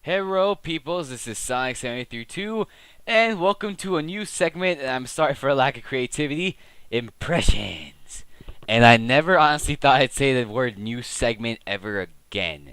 Hello, peoples. This is Sonic732, and welcome to a new segment. And I'm sorry for a lack of creativity. Impressions. And I never honestly thought I'd say the word new segment ever again.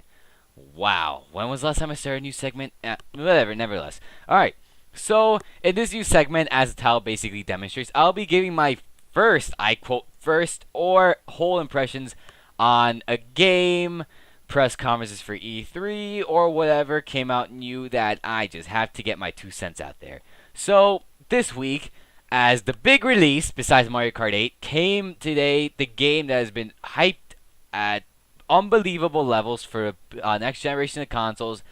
Wow. When was the last time I started a new segment? Whatever, nevertheless. Alright. So, in this new segment, as the title basically demonstrates, I'll be giving my first, I quote, first or whole impressions on a game, press conferences for E3, or whatever came out new that I just have to get my 2 cents out there. So, this week, as the big release, besides Mario Kart 8, came today, the game that has been hyped at unbelievable levels for next generation of consoles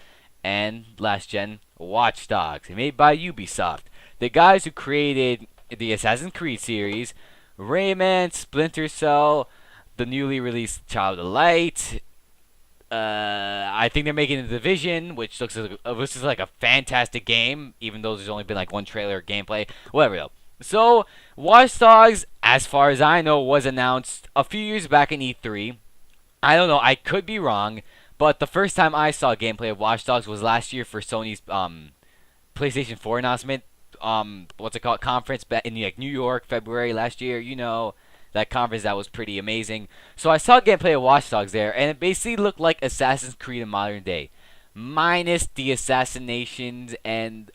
and last gen Watch Dogs, made by Ubisoft, the guys who created the Assassin's Creed series, Rayman, Splinter Cell, the newly released Child of Light. I think they're making The Division, which looks like a fantastic game, even though there's only been like one trailer gameplay. Whatever though. So, Watch Dogs, as far as I know, was announced a few years back in E3. I don't know. I could be wrong, but the first time I saw gameplay of Watch Dogs was last year for Sony's PlayStation 4 announcement. What's it called? Conference in like New York, February last year. You know, that conference that was pretty amazing. So I saw gameplay of Watch Dogs there, and it basically looked like Assassin's Creed in modern day, minus the assassinations and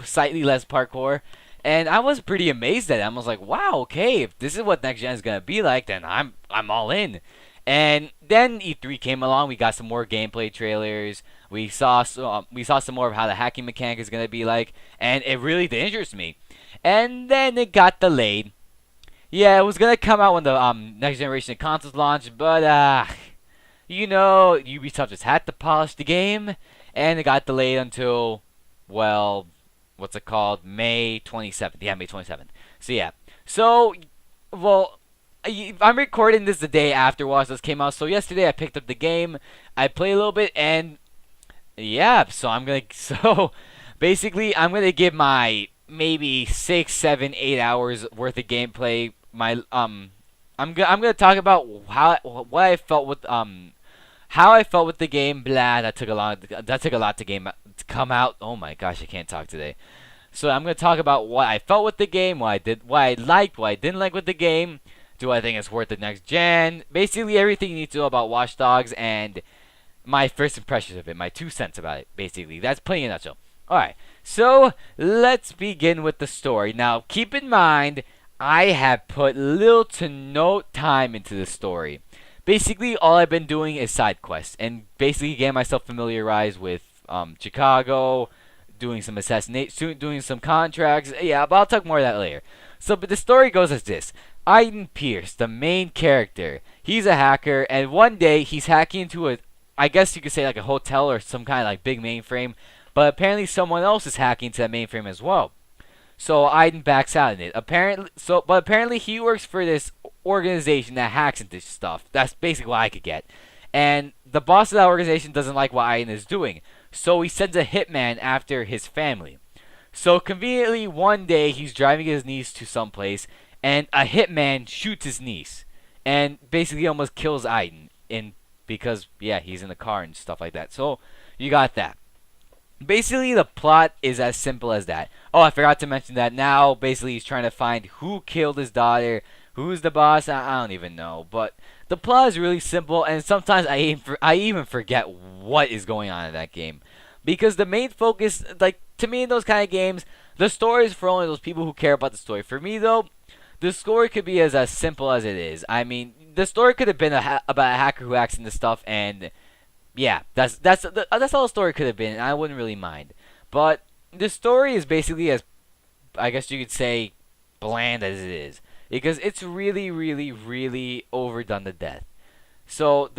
slightly less parkour. And I was pretty amazed at it. I was like, wow, okay, if this is what next gen is gonna be like, then I'm all in. And then E3 came along. We got some more gameplay trailers. We saw some more of how the hacking mechanic is gonna be like, and it really did interest me. And then it got delayed. Yeah, it was gonna come out when the next generation of consoles launched, but Ubisoft just had to polish the game, and it got delayed until, well, what's it called? May 27th. Yeah, May 27th. So yeah. So, well, I'm recording this the day after Watch Dogs came out. So yesterday I picked up the game, I played a little bit, and yeah. So basically I'm gonna give my maybe 6, 7, 8 hours worth of gameplay. I'm gonna talk about how I felt with the game. Blah, that took a lot to come out. Oh my gosh, I can't talk today. So I'm gonna talk about what I felt with the game, what I liked, what I didn't like with the game. Do I think it's worth the next gen? Basically everything you need to know about Watch Dogs and my first impressions of it, my 2 cents about it. Basically, that's putting it in a nutshell. All right, so let's begin with the story. Now, keep in mind, I have put little to no time into the story. Basically, all I've been doing is side quests and basically getting myself familiarized with Chicago, doing some assassination, doing some contracts. Yeah, but I'll talk more of that later. So, but the story goes as this: Aiden Pierce, the main character, he's a hacker, and one day he's hacking into I guess you could say like a hotel or some kind of like big mainframe, but apparently someone else is hacking into that mainframe as well. So Aiden backs out in it. Apparently he works for this organization that hacks into stuff. That's basically what I could get. And the boss of that organization doesn't like what Aiden is doing, so he sends a hitman after his family. So conveniently, one day he's driving his niece to someplace, and a hitman shoots his niece, and basically almost kills Aiden. Because yeah, he's in the car and stuff like that. So you got that. Basically, the plot is as simple as that. Oh, I forgot to mention that now, basically, he's trying to find who killed his daughter, who's the boss. I don't even know. But the plot is really simple, and sometimes I even forget what is going on in that game. Because the main focus, like, to me in those kind of games, the story is for only those people who care about the story. For me, though, the story could be as simple as it is. I mean, the story could have been about a hacker who hacks into stuff, and yeah, that's all the story could have been, and I wouldn't really mind. But the story is basically as, I guess you could say, bland as it is, because it's really, really, really overdone to death. So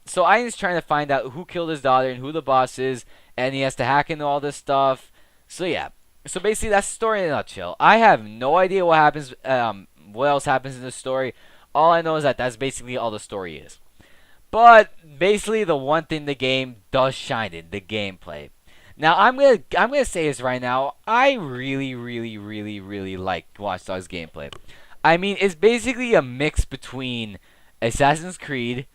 so Ian's trying to find out who killed his daughter and who the boss is, and he has to hack into all this stuff. So yeah, so basically that's the story in a nutshell. I have no idea what happens, what else happens in the story. All I know is that that's basically all the story is. But basically, the one thing the game does shine in, the gameplay. Now, I'm gonna say this right now. I really, really, really, really like Watch Dogs gameplay. I mean, it's basically a mix between Assassin's Creed,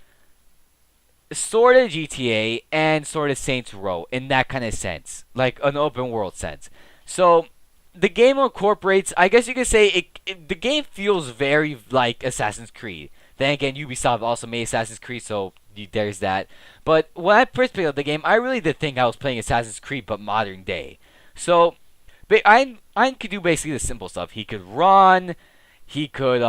sort of GTA and sort of Saints Row in that kind of sense, like an open world sense. So the game incorporates, I guess you could say, the game feels very like Assassin's Creed. Then again, Ubisoft also made Assassin's Creed, so there's that. But when I first picked up the game, I really did think I was playing Assassin's Creed, but modern day. So I could do basically the simple stuff. He could run, he could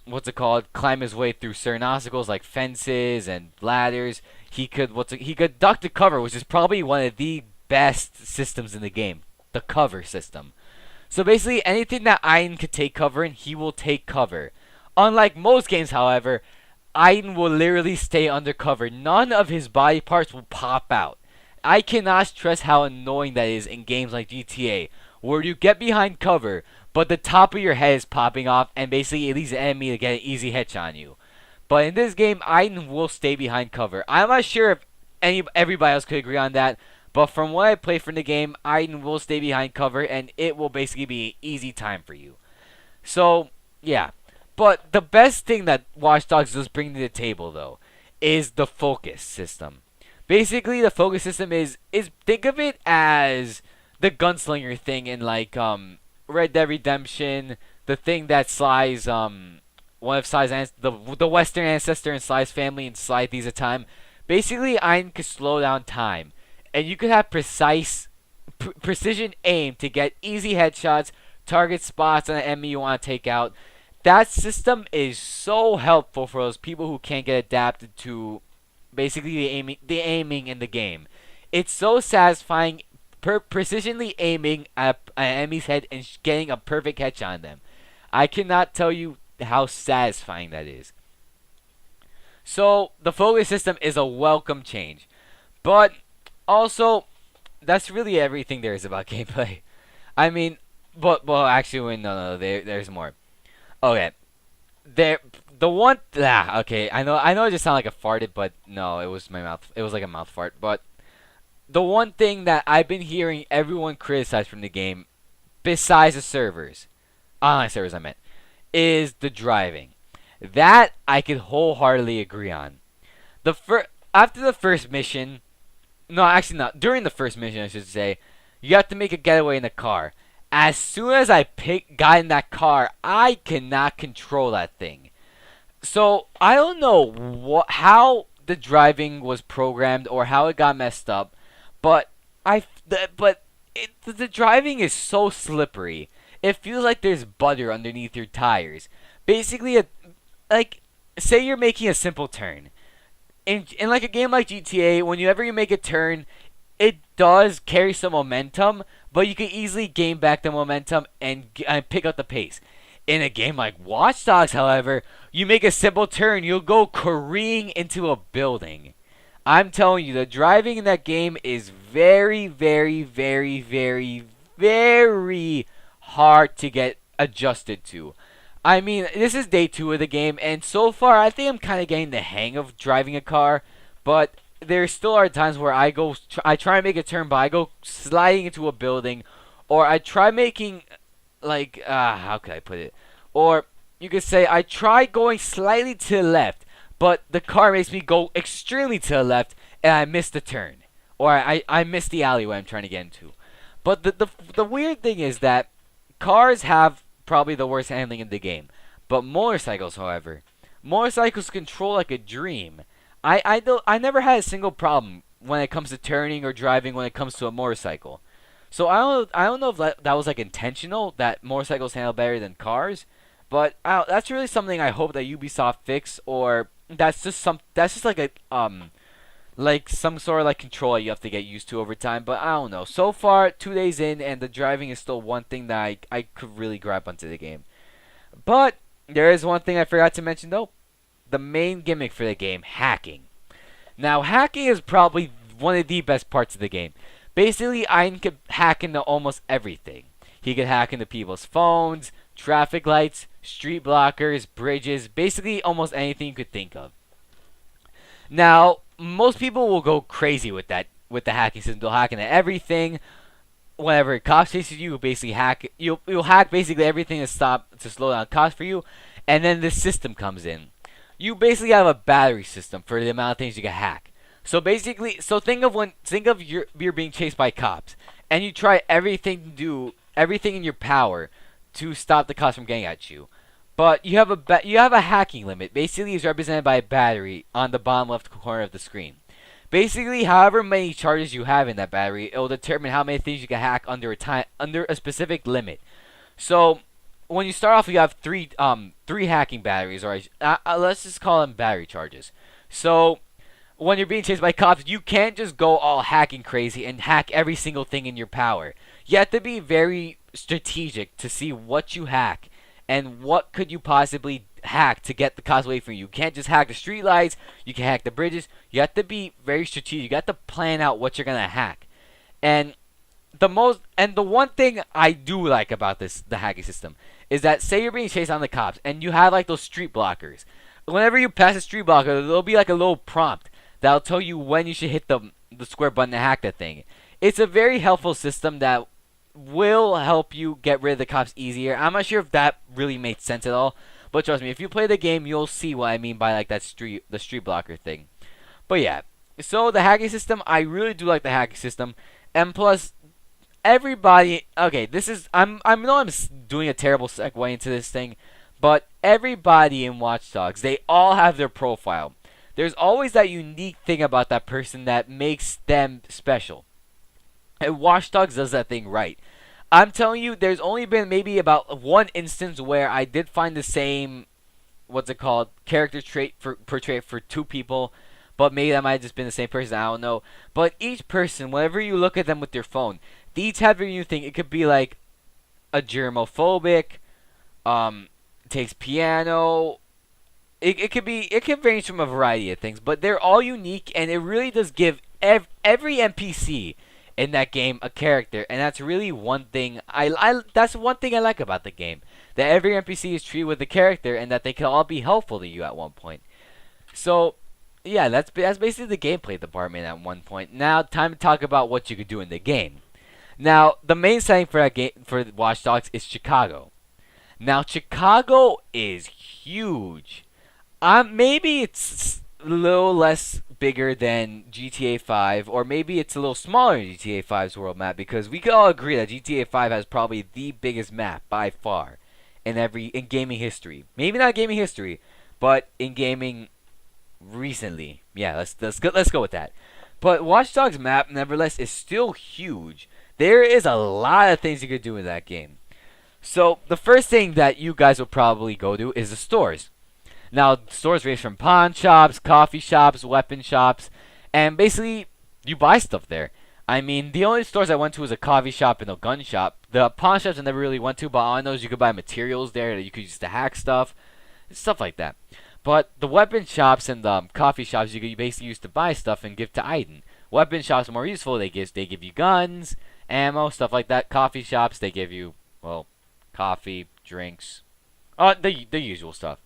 what's it called, climb his way through certain obstacles like fences and ladders. He could duck to cover, which is probably one of the best systems in the game, the cover system. So basically, anything that Aiden could take cover in, he will take cover. Unlike most games, however, Aiden will literally stay undercover. None of his body parts will pop out. I cannot stress how annoying that is in games like GTA, where you get behind cover, but the top of your head is popping off, and basically it leaves the enemy to get an easy headshot on you. But in this game, Aiden will stay behind cover. I'm not sure if everybody else could agree on that, but from what I played from the game, Aiden will stay behind cover, and it will basically be an easy time for you. So, yeah. But the best thing that Watch Dogs does bring to the table, though, is the focus system. Basically, the focus system is think of it as the gunslinger thing in like Red Dead Redemption, the thing that Sly's one of Sly's the Western ancestor in Sly's family in Sly Thieves of Time. Basically, Iron could slow down time, and you could have precision aim to get easy headshots, target spots on an enemy you want to take out. That system is so helpful for those people who can't get adapted to basically the aiming in the game. It's so satisfying, precisionally aiming at an enemy's head and getting a perfect headshot on them. I cannot tell you how satisfying that is. So the focus system is a welcome change, but also that's really everything there is about gameplay. I mean, well, actually, wait, no, there's more. Okay, okay, I know it just sounded like a farted, but no, it was my mouth. It was like a mouth fart. But the one thing that I've been hearing everyone criticize from the game, besides the servers, online servers I meant, is the driving. That I could wholeheartedly agree on. After the first mission, no, actually not. During the first mission, I should say, you have to make a getaway in a car. As soon as I got in that car, I cannot control that thing. So I don't know how the driving was programmed or how it got messed up, but the driving is so slippery. It feels like there's butter underneath your tires. Basically, like say you're making a simple turn. In like a game like GTA, whenever you make a turn, it does carry some momentum, but you can easily gain back the momentum and pick up the pace. In a game like Watch Dogs, however, you make a simple turn, you'll go careening into a building. I'm telling you, the driving in that game is very, very, very, very, very hard to get adjusted to. I mean, this is day 2 of the game, and so far, I think I'm kind of getting the hang of driving a car, but there still are times where I try and make a turn, but I go sliding into a building, or I try making, like, how could I put it? Or you could say I try going slightly to the left, but the car makes me go extremely to the left, and I miss the turn, or I miss the alleyway I'm trying to get into. But the weird thing is that cars have probably the worst handling in the game, but motorcycles, however, motorcycles control like a dream. I never had a single problem when it comes to turning or driving when it comes to a motorcycle. So I don't know if that was like intentional, that motorcycles handle better than cars, but that's really something I hope that Ubisoft fix, or that's just like a like some sort of like control that you have to get used to over time. But I don't know. So far, 2 days in, and the driving is still one thing that I could really grab onto the game. But there is one thing I forgot to mention though. The main gimmick for the game, hacking. Now, hacking is probably one of the best parts of the game. Basically, Iron could hack into almost everything. He could hack into people's phones, traffic lights, street blockers, bridges, basically almost anything you could think of. Now, most people will go crazy with the hacking system. They'll hack into everything. Whenever a cop chases you, you'll basically hack. You'll hack basically everything to slow down cops for you, and then the system comes in. You basically have a battery system for the amount of things you can hack. So basically, so think of you're being chased by cops, and you try everything to do everything in your power to stop the cops from getting at you. But you have a hacking limit. Basically, it's represented by a battery on the bottom left corner of the screen. Basically, however many charges you have in that battery, it will determine how many things you can hack under a specific limit. So when you start off, you have three hacking batteries, or let's just call them battery charges. So when you're being chased by cops, you can't just go all hacking crazy and hack every single thing in your power. You have to be very strategic to see what you hack and what could you possibly hack to get the cops away from you. You can't just hack the streetlights. You can hack the bridges. You have to be very strategic. You have to plan out what you're gonna hack. And the one thing I do like about the hacking system is that, say you're being chased on the cops and you have like those street blockers. Whenever you pass a street blocker, there'll be like a little prompt that'll tell you when you should hit the square button to hack that thing. It's a very helpful system that will help you get rid of the cops easier. I'm not sure if that really made sense at all, but trust me, if you play the game, you'll see what I mean by like the street blocker thing. But yeah, so the hacking system, I really do like the hacking system, and plus everybody. Okay, this is I know doing a terrible segue into this thing, but everybody in Watch Dogs, they all have their profile. There's always that unique thing about that person that makes them special. And Watch Dogs does that thing right. I'm telling you, there's only been maybe about one instance where I did find the same, what's it called, character trait portrait for two people, but maybe that might have just been the same person, I don't know. But each person, whenever you look at them with your phone, they each have their new thing. It could be like a germophobic, takes piano. It can range from a variety of things, but they're all unique, and it really does give every NPC in that game a character, and that's really one thing that's one thing I like about the game, that every NPC is treated with a character, and that they can all be helpful to you at one point. So yeah, that's basically the gameplay department at one point. Now time to talk about what you could do in the game. Now the main setting for that game for Watch Dogs is Chicago. Now Chicago is huge. Maybe it's a little less bigger than GTA 5, or maybe it's a little smaller than GTA 5's world map, because we can all agree that GTA 5 has probably the biggest map by far in gaming history. Maybe not gaming history, but in gaming recently. Yeah, let's go with that. But Watch Dogs map, nevertheless, is still huge. There is a lot of things you could do in that game. So the first thing that you guys will probably go to is the stores. Now, stores range from pawn shops, coffee shops, weapon shops, and basically, you buy stuff there. I mean, the only stores I went to was a coffee shop and a gun shop. The pawn shops I never really went to, but all I know is you could buy materials there that you could use to hack stuff like that. But the weapon shops and the coffee shops, you could basically use to buy stuff and give to Aiden. Weapon shops are more useful. They give you guns, ammo, stuff like that. Coffee shops, they give you, well, coffee, drinks, the usual stuff.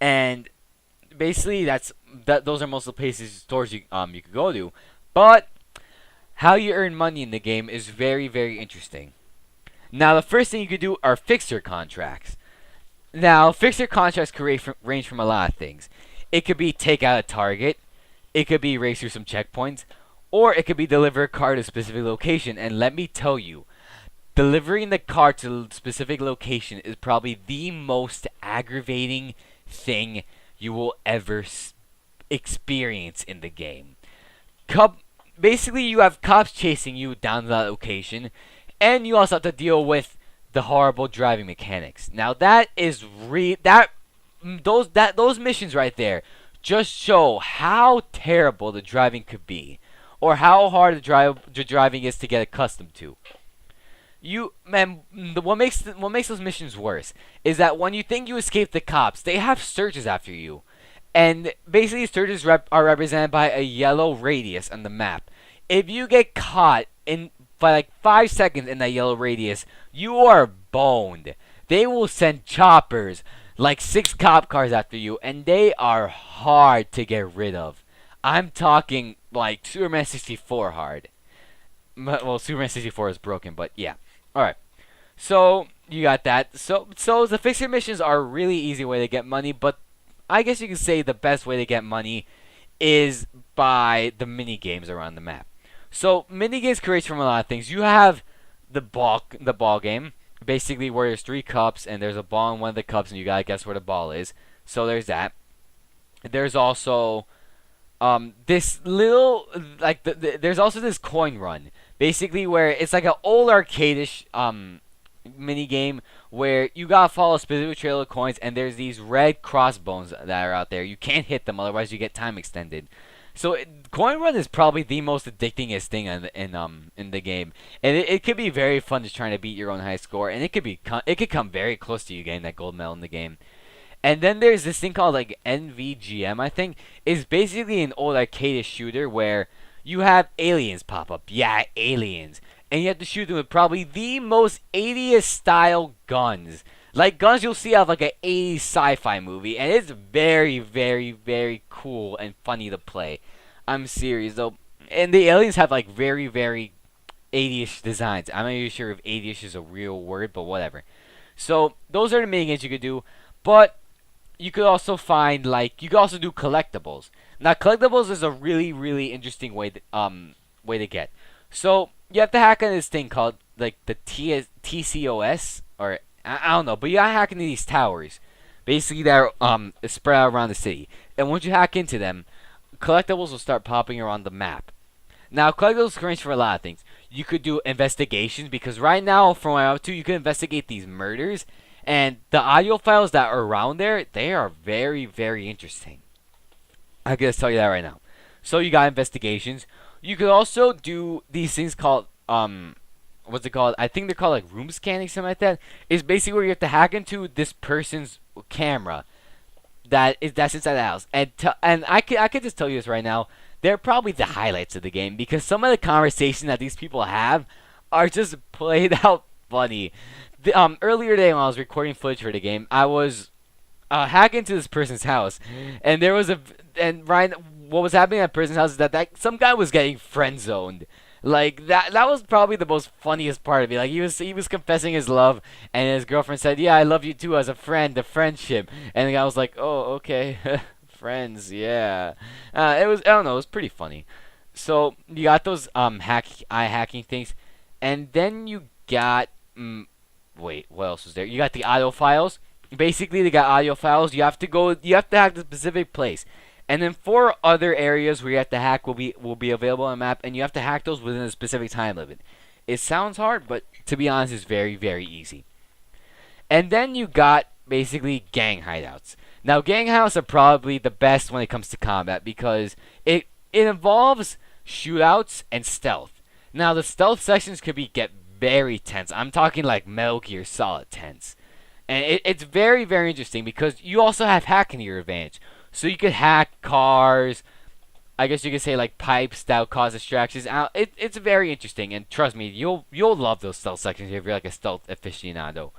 And basically, those are most of the places, stores you could go to. But how you earn money in the game is very, very interesting. Now, the first thing you could do are fixer contracts. Now, fixer contracts could range from a lot of things. It could be take out a target. It could be race through some checkpoints. Or it could be deliver a car to a specific location. And let me tell you, delivering the car to a specific location is probably the most aggravating thing you will ever experience in the game. Basically, you have cops chasing you down to that location, and you also have to deal with the horrible driving mechanics. Now that is those missions right there just show how terrible the driving could be, or how hard the driving is to get accustomed to. What makes those missions worse is that when you think you escaped the cops, they have searches after you, and basically searches are represented by a yellow radius on the map. If you get caught by like 5 seconds in that yellow radius, you are boned. They will send choppers, like 6 cop cars after you, and they are hard to get rid of. I'm talking like Superman 64 hard. Well, Superman 64 is broken, but yeah. Alright, so you got that. So the fixer missions are a really easy way to get money, but I guess you can say the best way to get money is by the mini games around the map. So mini games creates from a lot of things. You have the ball game, basically where there's three cups and there's a ball in one of the cups and you gotta guess where the ball is. So there's that. There's also this little there's also this coin run, basically where it's like an old arcade-ish mini game where you gotta follow a specific trail of coins, and there's these red crossbones that are out there. You can't hit them, otherwise you get time extended. So coin run is probably the most addictingest thing in the game, and it could be very fun just trying to beat your own high score, and it could come very close to you getting that gold medal in the game. And then there's this thing called like NVGM, I think. It's basically an old arcade shooter where you have aliens pop up. Yeah, aliens. And you have to shoot them with probably the most 80s style guns. Like guns you'll see out of like an 80s sci-fi movie. And it's very, very, very cool and funny to play. I'm serious though. And the aliens have like very, very 80ish designs. I'm not even sure if 80ish is a real word, but whatever. So those are the mini games you could do. But you could also find you could also do collectibles. Now collectibles is a really, really interesting way to get. So you have to hack on this thing called like the TCOS, or I don't know, but you gotta hack into these towers, basically that are spread out around the city. And once you hack into them, collectibles will start popping around the map. Now collectibles can range for a lot of things. You could do investigations, because right now from what I'm up to, you can investigate these murders. And the audio files that are around there, they are very, very interesting. I can just tell you that right now. So you got investigations. You could also do these things called, what's it called? I think they're called like room scanning, something like that. It's basically where you have to hack into this person's camera that's inside the house. And I could just tell you this right now. They're probably the highlights of the game, because some of the conversations that these people have are just played out funny. Earlier today when I was recording footage for the game, I was hacking into this person's house, and Ryan, what was happening at that person's house is that some guy was getting friend zoned. Like that was probably the most funniest part of it. Like he was confessing his love, and his girlfriend said, "Yeah, I love you too as a friend, the friendship." And the guy was like, "Oh, okay, friends, yeah." I don't know, it was pretty funny. So you got those hacking things, and then you got wait, what else was there? You got the audio files. Basically, they got audio files. You have to hack the specific place. And then 4 other areas where you have to hack will be available on the map, and you have to hack those within a specific time limit. It sounds hard, but to be honest, it's very, very easy. And then you got basically gang hideouts. Now, gang hideouts are probably the best when it comes to combat, because it involves shootouts and stealth. Now, the stealth sections could get very tense. I'm talking like Metal Gear Solid tense. And it's very, very interesting, because you also have hacking to your advantage. So you could hack cars. I guess you could say like pipes that would cause distractions. It's very interesting, and trust me, you'll love those stealth sections if you're like a stealth aficionado.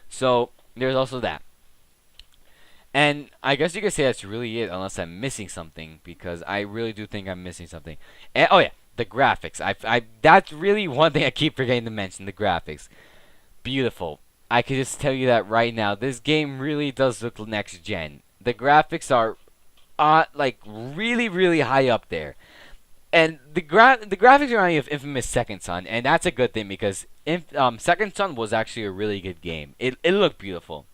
So there's also that. And I guess you could say that's really it, unless I'm missing something, because I really do think I'm missing something. And, oh yeah, the graphics. That's really one thing I keep forgetting to mention. The graphics, beautiful. I could just tell you that right now. This game really does look next gen. The graphics are like really, really high up there. And the graphics remind me of infamous Second Son, and that's a good thing, because Second Son was actually a really good game. It looked beautiful.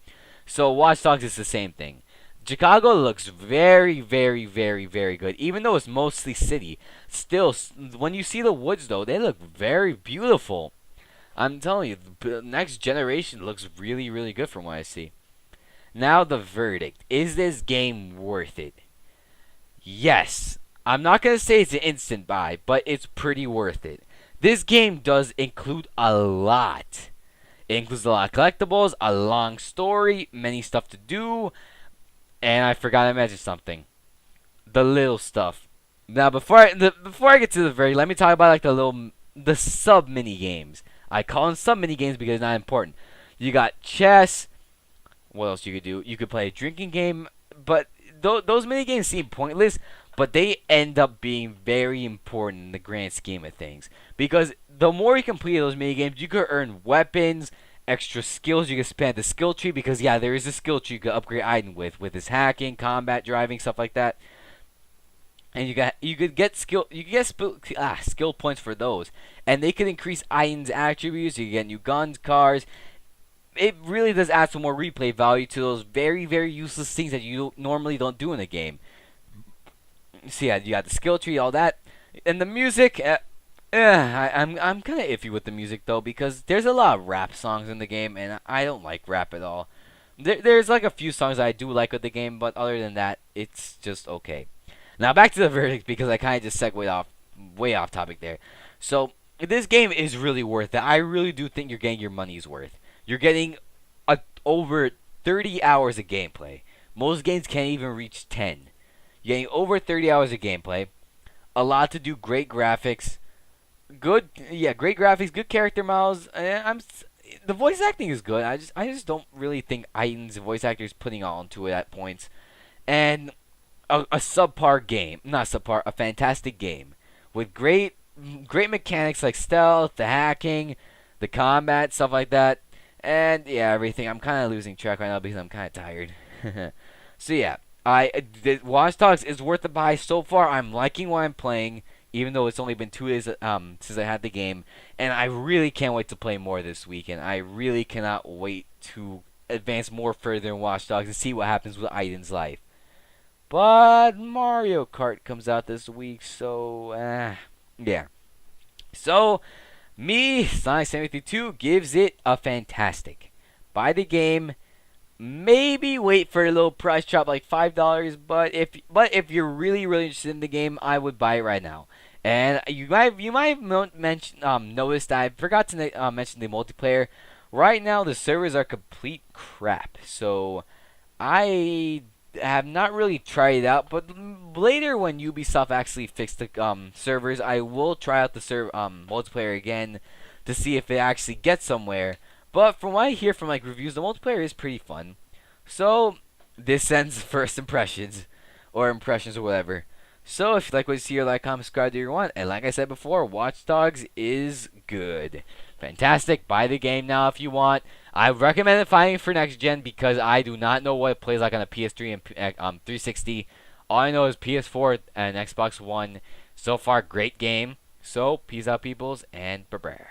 So Watch Dogs is the same thing. Chicago looks very, very, very, very good. Even though it's mostly city, still, when you see the woods, though, they look very beautiful. I'm telling you, the next generation looks really, really good from what I see. Now the verdict. Is this game worth it? Yes. I'm not going to say it's an instant buy, but it's pretty worth it. This game does include a lot. It includes a lot of collectibles, a long story, many stuff to do, and I forgot to mention something. The little stuff. Now, before I get to the very, let me talk about like the sub mini games. I call them sub mini games because they're not important. You got chess. What else you could do? You could play a drinking game, but those mini games seem pointless, but they end up being very important in the grand scheme of things. Because the more you complete those mini games, you could earn weapons, extra skills. You can expand the skill tree, because yeah, there is a skill tree you can upgrade item with his hacking, combat, driving, stuff like that. and you could get skill points for those, and they could increase items attributes. You get new guns, cars. It really does add some more replay value to those very useless things that you normally don't do in a game. So yeah, you got the skill tree, all that, and the music. I'm kind of iffy with the music though, because there's a lot of rap songs in the game, and I don't like rap at all. There's like a few songs I do like with the game, but other than that, it's just okay. Now back to the verdict, because I kind of just segued way off topic there. So this game is really worth it. I really do think you're getting your money's worth. You're getting over 30 hours of gameplay. Most games can't even reach 10. You're getting over 30 hours of gameplay. A lot to do. Great graphics. Great graphics. Good character models. The voice acting is good. I just don't really think Aiden's voice actor is putting on to it at points. And a subpar game, not subpar, a fantastic game with great mechanics like stealth, the hacking, the combat, stuff like that, and yeah, everything. I'm kind of losing track right now because I'm kind of tired. So yeah, the Watch Dogs is worth the buy so far. I'm liking what I'm playing, even though it's only been 2 days since I had the game, and I really can't wait to play more this weekend. I really cannot wait to advance more further in Watch Dogs and see what happens with Aiden's life. But Mario Kart comes out this week, so yeah. So me, Sonic752 gives it a fantastic. Buy the game. Maybe wait for a little price drop like $5, but if you're really interested in the game, I would buy it right now. And you might have noticed that I forgot to mention the multiplayer. Right now the servers are complete crap. So I have not really tried it out, but later when Ubisoft actually fixed the servers, I will try out the multiplayer again to see if it actually gets somewhere. But from what I hear from like reviews, the multiplayer is pretty fun. So this ends first impressions, or whatever. So if you like what you see, like, comment, subscribe, do you want. And like I said before, Watch Dogs is good. Fantastic. Buy the game now if you want. I recommend it finding for next gen because I do not know what it plays like on a PS3 and 360. All I know is PS4 and Xbox One. So far, great game. So peace out, peoples, and bye-bye.